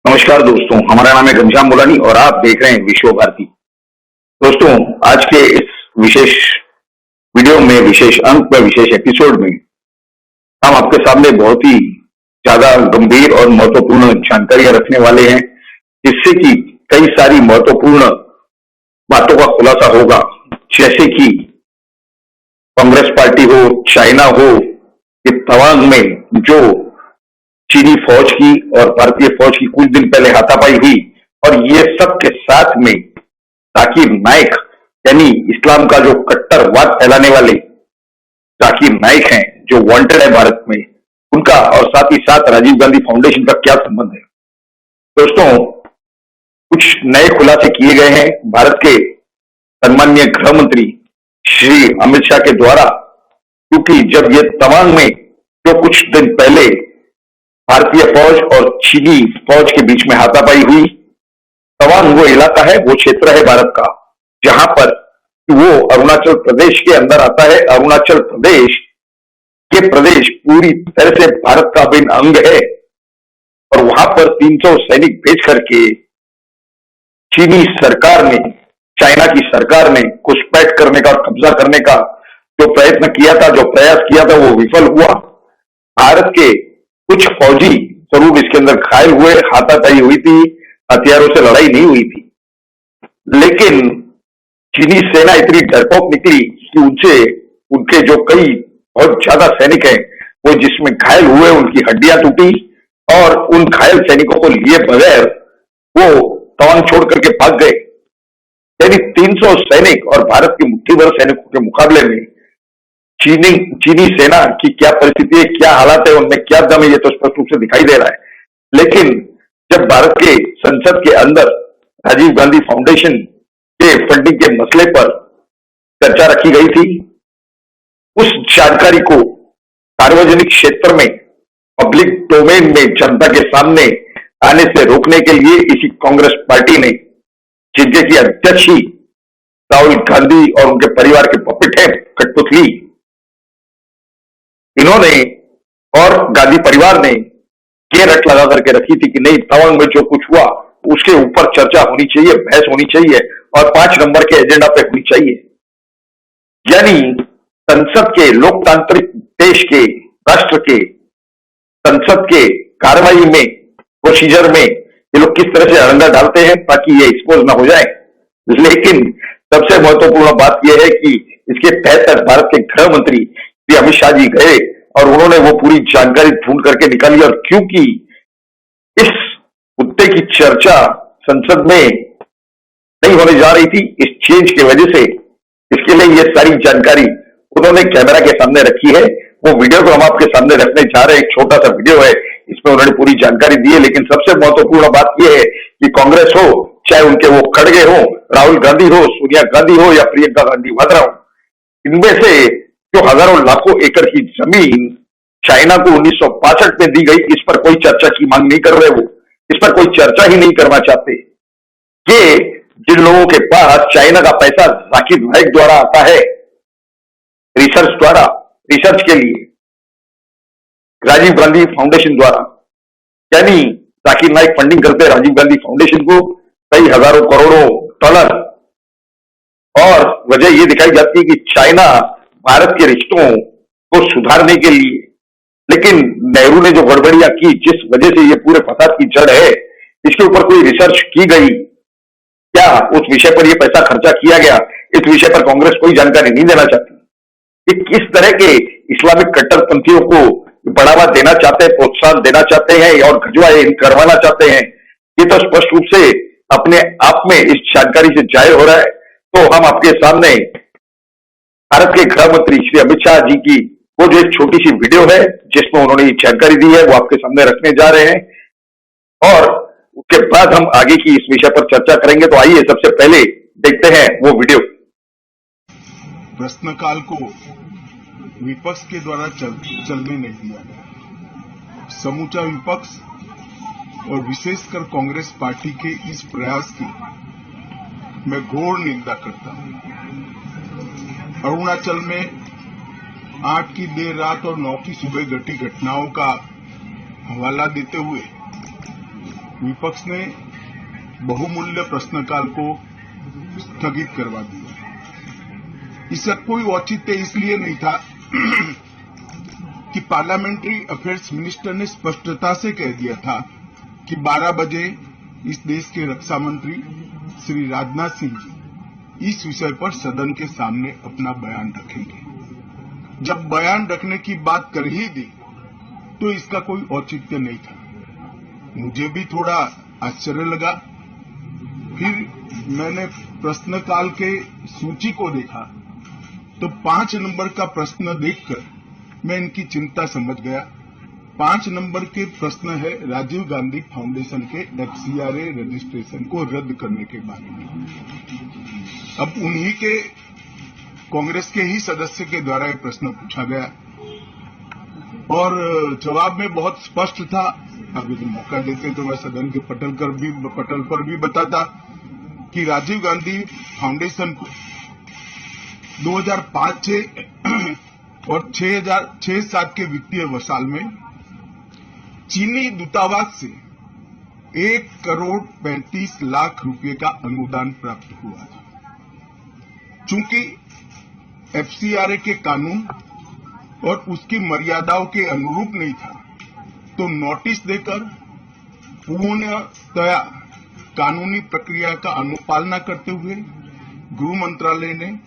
नमस्कार दोस्तों, हमारा नाम है घनश्याम मुलानी और आप देख रहे हैं विश्व भारती। दोस्तों, आज के इस विशेष वीडियो में, विशेष अंक में, विशेष एपिसोड में हम आपके सामने बहुत ही ज्यादा गंभीर और महत्वपूर्ण जानकारियां रखने वाले हैं, जिससे कि कई सारी महत्वपूर्ण बातों का खुलासा होगा। जैसे कि कांग्रेस पार्टी हो, चाइना हो, कि तवांग में जो चीनी फौज की और भारतीय फौज की कुछ दिन पहले हाथापाई हुई, और ये सब के साथ में जाकिर नाइक यानी इस्लाम का जो कट्टरवाद फैलाने वाले जाकिर नाइक हैं, जो वांटेड है भारत में, उनका और साथ ही साथ राजीव गांधी फाउंडेशन का क्या संबंध है। दोस्तों, कुछ नए खुलासे किए गए हैं भारत के सम्माननीय गृह मंत्री श्री अमित शाह के द्वारा, क्योंकि जब ये तवांग में जो कुछ दिन पहले भारतीय फौज और चीनी फौज के बीच में हाथापाई हुई, तवांग वो इलाका है, वो क्षेत्र है भारत का, जहां पर वो अरुणाचल प्रदेश के अंदर आता है। अरुणाचल प्रदेश ये प्रदेश पूरी तरह से भारत का अभिन्न अंग है, और वहां पर 300 सैनिक भेज करके चीनी सरकार ने, चाइना की सरकार ने घुसपैठ करने का और कब्जा करने का जो प्रयत्न किया था, जो प्रयास किया था, वो विफल हुआ। भारत के कुछ फौजी जरूर इसके अंदर घायल हुए, हाथापाई हुई थी, हथियारों से लड़ाई नहीं हुई थी, लेकिन चीनी सेना इतनी डरपोक निकली कि उनके जो कई बहुत ज्यादा सैनिक हैं, वो जिसमें घायल हुए, उनकी हड्डियां टूटी, और उन घायल सैनिकों को लिए बगैर वो तवांग छोड़ करके भाग गए। यानी 300 सैनिक और भारत के मुट्ठी भर सैनिकों के मुकाबले में चीनी सेना की क्या परिस्थिति है, क्या हालात है, उनमें क्या दम है, ये तो स्पष्ट रूप से दिखाई दे रहा है। लेकिन जब भारत के संसद के अंदर राजीव गांधी फाउंडेशन के फंडिंग के मसले पर चर्चा रखी गई थी, उस जानकारी को सार्वजनिक क्षेत्र में, पब्लिक डोमेन में, जनता के सामने आने से रोकने के लिए इसी कांग्रेस पार्टी ने, जिनके की अध्यक्ष ही राहुल गांधी और उनके परिवार के पपेट हैं, कठपुतली, इन्होंने और गांधी परिवार ने ये रट लगा करके रखी थी कि नहीं, तवांग में जो कुछ हुआ उसके ऊपर चर्चा होनी चाहिए, बहस होनी चाहिए, और 5 नंबर के एजेंडा पे होनी चाहिए। यानी संसद के, लोकतांत्रिक देश के, राष्ट्र के संसद के कार्रवाई में, प्रोसीजर में ये लोग किस तरह से अड़ंगा डालते हैं ताकि ये एक्सपोज ना हो जाए। लेकिन सबसे महत्वपूर्ण बात यह है कि इसके तहत भारत के गृह मंत्री श्री अमित शाह जी गए और उन्होंने वो पूरी जानकारी ढूंढ करके निकाली, और क्योंकि इस मुद्दे की चर्चा संसद में नहीं होने जा रही थी, इस चेंज की वजह से, इसके लिए ये सारी जानकारी उन्होंने कैमरा के सामने रखी है। वो वीडियो को हम आपके सामने रखने जा रहे हैं, एक छोटा सा वीडियो है, इसमें उन्होंने पूरी जानकारी दी है। लेकिन सबसे महत्वपूर्ण बात यह है कि कांग्रेस हो, चाहे उनके वो खड़गे हो, राहुल गांधी हो, सोनिया गांधी हो, या प्रियंका गांधी वाड्रा हो, इनमें से जो हजारों लाखों एकड़ की जमीन चाइना को 1965 में दी गई, इस पर कोई चर्चा की मांग नहीं कर रहे, वो इस पर कोई चर्चा ही नहीं करना चाहते। ये जिन लोगों के पास चाइना का पैसा जाकिर नाइक द्वारा आता है, रिसर्च के लिए, राजीव गांधी फाउंडेशन द्वारा, यानी जाकिर नाइक फंडिंग करते राजीव गांधी फाउंडेशन को कई हजारों करोड़ों डॉलर, और वजह यह दिखाई जाती है कि चाइना भारत के रिश्तों को सुधारने के लिए, लेकिन नेहरू ने जो गड़बड़ियां की, जिस वजह से ये पूरे फसाद की जड़ है, इसके ऊपर कोई रिसर्च की गई क्या? उस विषय पर यह पैसा खर्चा किया गया, इस विषय पर कांग्रेस कोई जानकारी नहीं देना चाहती। कि किस तरह के इस्लामिक कट्टरपंथियों को बढ़ावा देना चाहते हैं, प्रोत्साहन देना चाहते हैं और गजवा करवाना चाहते हैं, ये तो स्पष्ट रूप से अपने आप में इस जानकारी से जाहिर हो रहा है। तो हम आपके सामने भारत के गृह मंत्री श्री अमित शाह जी की वो जो एक छोटी सी वीडियो है, जिसमें उन्होंने ये जानकारी दी है, वो आपके सामने रखने जा रहे हैं, और उसके बाद हम आगे की इस विषय पर चर्चा करेंगे। तो आइए सबसे पहले देखते हैं वो वीडियो। प्रश्नकाल को विपक्ष के द्वारा चलने नहीं दिया गया। समूचा विपक्ष और विशेषकर कांग्रेस पार्टी के इस प्रयास की मैं घोर निंदा करता हूं। अरुणाचल में 8 की देर रात और 9 की सुबह घटी घटनाओं का हवाला देते हुए विपक्ष ने बहुमूल्य प्रश्नकाल को स्थगित करवा दिया। इसका कोई औचित्य इसलिए नहीं था कि पार्लियामेंट्री अफेयर्स मिनिस्टर ने स्पष्टता से कह दिया था कि 12 बजे इस देश के रक्षा मंत्री श्री राजनाथ सिंह जी इस विषय पर सदन के सामने अपना बयान रखेंगे। जब बयान रखने की बात कर ही दी तो इसका कोई औचित्य नहीं था। मुझे भी थोड़ा आश्चर्य लगा। फिर मैंने प्रश्नकाल के सूची को देखा तो 5 नंबर का प्रश्न देखकर मैं इनकी चिंता समझ गया। 5 नंबर के प्रश्न है राजीव गांधी फाउंडेशन के FCRA रजिस्ट्रेशन को रद्द करने के बारे में। अब उन्हीं के कांग्रेस के ही सदस्य के द्वारा यह प्रश्न पूछा गया और जवाब में बहुत स्पष्ट था। अगर तो मौका देते तो मैं सदन के पटल पर भी बताता कि राजीव गांधी फाउंडेशन को 2005-6 और 6-7 के वित्तीय वर्षाल में चीनी दूतावास से 1,35,00,000 रुपए का अनुदान प्राप्त हुआ था। चूंकि FCRA के कानून और उसकी मर्यादाओं के अनुरूप नहीं था तो नोटिस देकर पूर्णतया कानूनी प्रक्रिया का अनुपालना करते हुए गृह मंत्रालय ने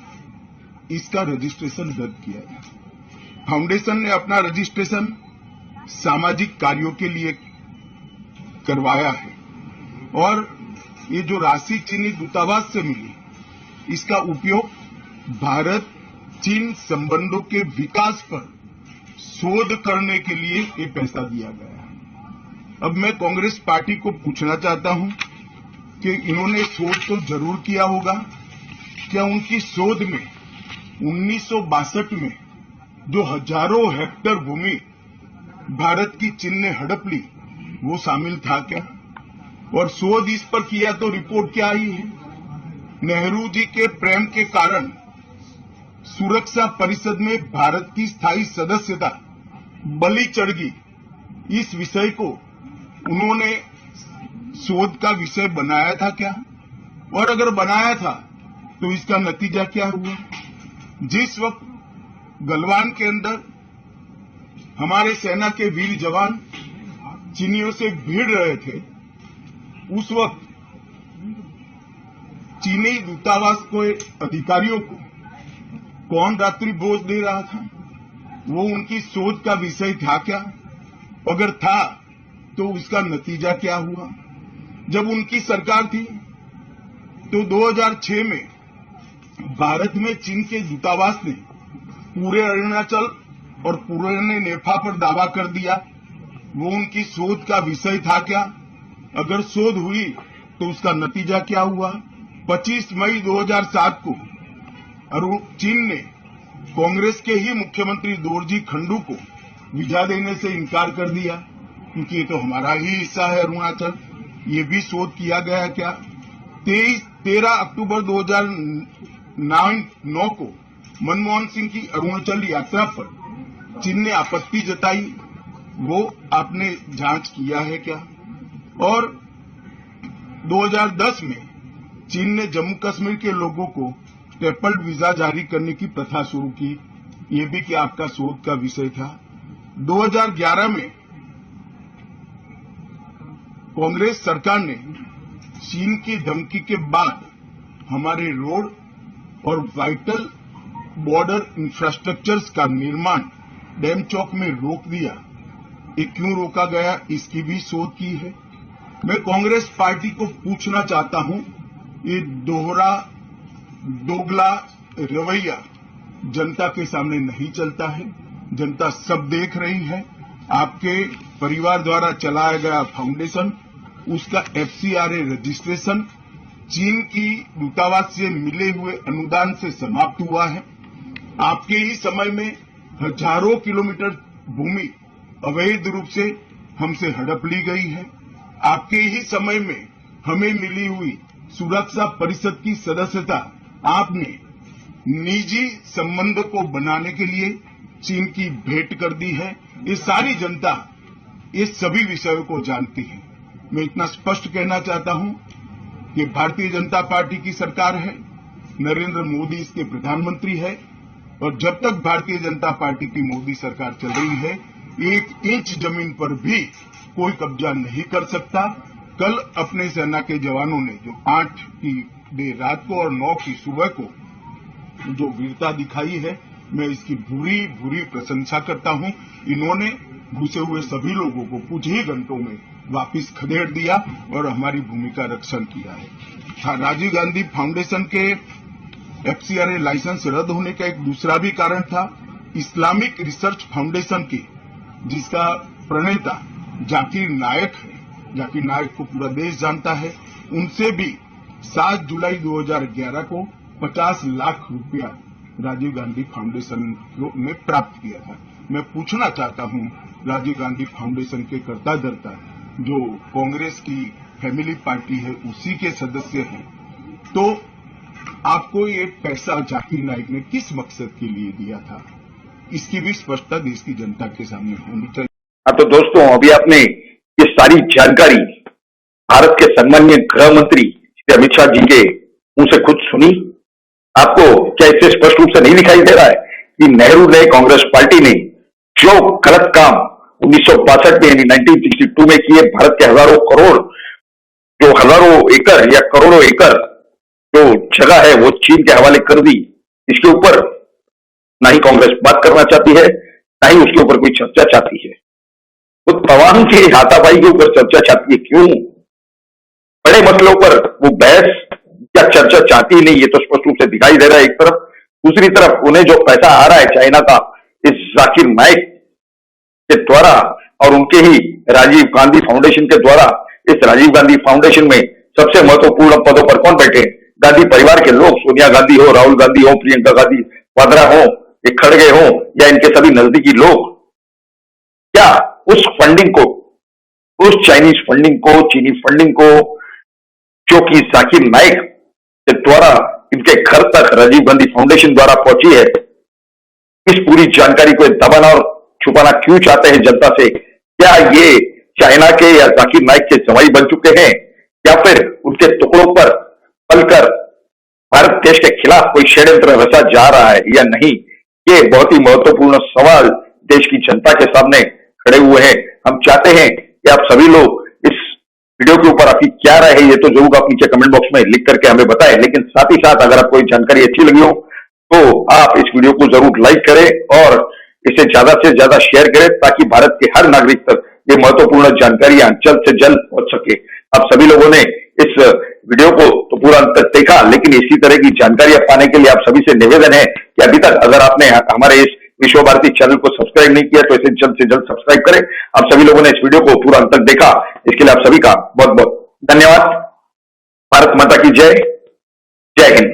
इसका रजिस्ट्रेशन रद्द किया है। फाउंडेशन ने अपना रजिस्ट्रेशन सामाजिक कार्यों के लिए करवाया है और ये जो राशि चीनी दूतावास से मिली इसका उपयोग भारत चीन संबंधों के विकास पर शोध करने के लिए ये पैसा दिया गया है। अब मैं कांग्रेस पार्टी को पूछना चाहता हूं कि इन्होंने शोध तो जरूर किया होगा। क्या उनकी शोध में 1962 में जो हजारों हेक्टेयर भूमि भारत की चीन ने हड़प ली वो शामिल था क्या? और शोध इस पर किया तो रिपोर्ट क्या आई है? नेहरू जी के प्रेम के कारण सुरक्षा परिषद में भारत की स्थायी सदस्यता बलि चढ़ गई। इस विषय को उन्होंने शोध का विषय बनाया था क्या? और अगर बनाया था तो इसका नतीजा क्या हुआ? जिस वक्त गलवान के अंदर हमारे सेना के वीर जवान चीनियों से भिड़ रहे थे उस वक्त चीनी दूतावास के अधिकारियों को कौन रात्रि भोज दे रहा था? वो उनकी सोच का विषय था क्या? अगर था तो उसका नतीजा क्या हुआ? जब उनकी सरकार थी तो 2006 में भारत में चीन के दूतावास ने पूरे अरुणाचल और पूरे नेफा पर दावा कर दिया। वो उनकी शोध का विषय था क्या? अगर शोध हुई तो उसका नतीजा क्या हुआ? 25 मई 2007 को चीन ने कांग्रेस के ही मुख्यमंत्री दोरजी खंडू को वीजा देने से इनकार कर दिया क्योंकि ये तो हमारा ही हिस्सा है अरुणाचल। ये भी शोध किया गया क्या? 13 अक्टूबर 2009 को मनमोहन सिंह की अरुणाचल यात्रा पर चीन ने आपत्ति जताई, वो आपने जांच किया है क्या? और 2010 में चीन ने जम्मू कश्मीर के लोगों को स्टेपल्ड वीजा जारी करने की प्रथा शुरू की, ये भी कि आपका शोध का विषय था। 2011 में कांग्रेस सरकार ने चीन की धमकी के बाद हमारे रोड और वाइटल बॉर्डर इंफ्रास्ट्रक्चर्स का निर्माण डैम चौक में रोक दिया। ये क्यों रोका गया, इसकी भी शोध की है। मैं कांग्रेस पार्टी को पूछना चाहता हूं, ये दोगला रवैया जनता के सामने नहीं चलता है। जनता सब देख रही है। आपके परिवार द्वारा चलाया गया फाउंडेशन, उसका FCRA रजिस्ट्रेशन चीन की दूतावास से मिले हुए अनुदान से समाप्त हुआ है। आपके ही समय में हजारों किलोमीटर भूमि अवैध रूप से हमसे हड़प ली गई है। आपके ही समय में हमें मिली हुई सुरक्षा परिषद की सदस्यता आपने निजी संबंध को बनाने के लिए चीन की भेंट कर दी है। ये सारी जनता ये सभी विषयों को जानती है। मैं इतना स्पष्ट कहना चाहता हूं कि भारतीय जनता पार्टी की सरकार है, नरेंद्र मोदी इसके प्रधानमंत्री है, और जब तक भारतीय जनता पार्टी की मोदी सरकार चल रही है, 1 इंच जमीन पर भी कोई कब्जा नहीं कर सकता। कल अपने सेना के जवानों ने जो 8 की देर रात को और 9 की सुबह को जो वीरता दिखाई है, मैं इसकी भूरी भूरी प्रशंसा करता हूं। इन्होंने घुसे हुए सभी लोगों को कुछ ही घंटों में वापस खदेड़ दिया और हमारी भूमि का रक्षण किया है। राजीव गांधी फाउंडेशन के FCRA लाइसेंस रद्द होने का एक दूसरा भी कारण था। इस्लामिक रिसर्च फाउंडेशन की, जिसका प्रणेता जाकिर नायक है, जाकिर नायक को पूरा देश जानता है, उनसे भी 7 जुलाई 2011 को 50 लाख रुपया राजीव गांधी फाउंडेशन ने प्राप्त किया था। मैं पूछना चाहता हूं राजीव गांधी फाउंडेशन के कर्ता धर्ता, जो कांग्रेस की फैमिली पार्टी है, उसी के सदस्य हैं, तो आपको ये पैसा जाकिर नाइक ने किस मकसद के लिए दिया था, इसकी भी स्पष्टता देश की जनता के सामने होनी चाहिए। हाँ, तो दोस्तों, अभी आपने ये सारी जानकारी भारत के सम्माननीय गृह मंत्री श्री अमित शाह जी के मुंह से खुद सुनी। आपको क्या इससे स्पष्ट रूप से नहीं दिखाई दे रहा है कि नेहरू ने, कांग्रेस पार्टी ने जो गलत काम 1962 में यानी 1962 में किए, भारत के हजारों करोड़, जो हजारों एकड़ या करोड़ों एकड़ जो जगह है वो चीन के हवाले कर दी, इसके ऊपर ना ही कांग्रेस बात करना चाहती है, ना ही उसके ऊपर कोई चर्चा चाहती है। वो तवांग के हाथापाई के ऊपर चर्चा चाहती है। क्यों? बड़े मसलों पर वो बहस या चर्चा चाहती ही नहीं, ये तो स्पष्ट रूप से दिखाई दे रहा है एक तरफ। दूसरी तरफ उन्हें जो पैसा आ रहा है चाइना का इस जाकिर नाइक के द्वारा और उनके ही राजीव गांधी फाउंडेशन के द्वारा, इस राजीव गांधी फाउंडेशन में सबसे महत्वपूर्ण पदों पर कौन बैठे? गांधी परिवार के लोग, सोनिया गांधी हो, राहुल गांधी हो, प्रियंका गांधी वाड्रा हो, ये खड़गे हो, या इनके सभी नजदीकी लोग। क्या उस फंडिंग को, उस चाइनीज फंडिंग को, चीनी फंडिंग को, जो कि जाकिर नाइक के द्वारा इनके घर तक राजीव गांधी फाउंडेशन द्वारा पहुंची है, इस पूरी जानकारी को दबाना और छुपाना क्यों चाहते हैं जनता से? क्या ये चाइना के या जाकिर नाइक के जवाई बन चुके हैं, या फिर उनके टुकड़ों पर पलकर भारत देश के खिलाफ कोई षड्यंत्र रचा जा रहा है या नहीं? ये बहुत ही महत्वपूर्ण सवाल देश की जनता के सामने खड़े हुए हैं। हम चाहते हैं कि आप सभी लोग इस वीडियो के ऊपर आपकी क्या राय है, ये तो जरूर आप नीचे कमेंट बॉक्स में लिख करके हमें बताएं। लेकिन साथ ही साथ अगर आपको ये जानकारी अच्छी लगी हो तो आप इस वीडियो को जरूर लाइक करें और इसे ज्यादा से ज्यादा शेयर करें, ताकि भारत के हर नागरिक तक ये महत्वपूर्ण जानकारियां जल्द से जल्द पहुंच सके। आप सभी लोगों ने इस वीडियो को तो पूरा अंत तक देखा, लेकिन इसी तरह की जानकारियां पाने के लिए आप सभी से निवेदन है कि अभी तक अगर आपने हमारे इस विश्व भारती चैनल को सब्सक्राइब नहीं किया तो इसे जल्द से जल्द सब्सक्राइब करें। आप सभी लोगों ने इस वीडियो को पूरा अंत तक देखा, इसके लिए आप सभी का बहुत बहुत धन्यवाद। भारत माता की जय। जय हिंद।